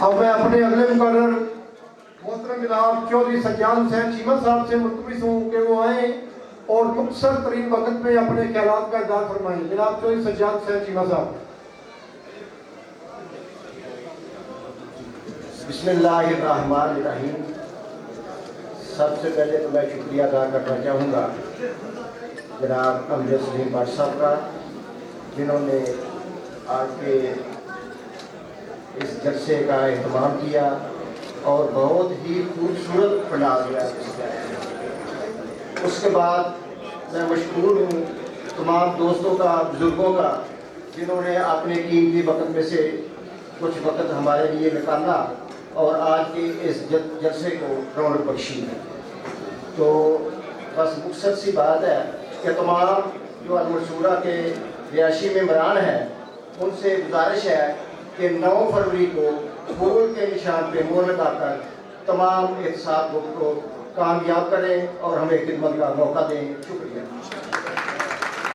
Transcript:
अब मैं अपने अगले मुकर्रर मोहतरम जनाब चौधरी सज्जाद हुसैन चीमा साहब से मुल्तमिस हूँ कि वो आएँ और मुख्तसर तरीन वक्त में अपने ख्यालात का इज़हार फरमाएं। जनाब चौधरी सज्जाद हुसैन चीमा साहब। बिस्मिल्लाहिर्रहमानिर्रहीम। सबसे पहले तो मैं शुक्रिया अदा करना चाहूँगा जनाब अमजद सलीम भट्ट साहब का, जिन्होंने आज के इस जलसे का एहतमाम किया और बहुत ही खूबसूरत बना दिया। उसके बाद मैं मशकूर हूँ तमाम दोस्तों का, बुज़ुर्गों का, जिन्होंने अपने कीमती वक्त में से कुछ वक्त हमारे लिए निकाला और आज के इस जलसे को रौनक बख्शी है। तो बस मुख्तसर सी बात है कि तमाम जो अलमनसूरा के रिहायशी मेंबरान हैं उनसे गुजारिश है कि 9 फरवरी को फूल के निशान पे मोहर लगाकर तमाम एहतसाब को कामयाब करें और हमें खिदमत का मौका दें। शुक्रिया।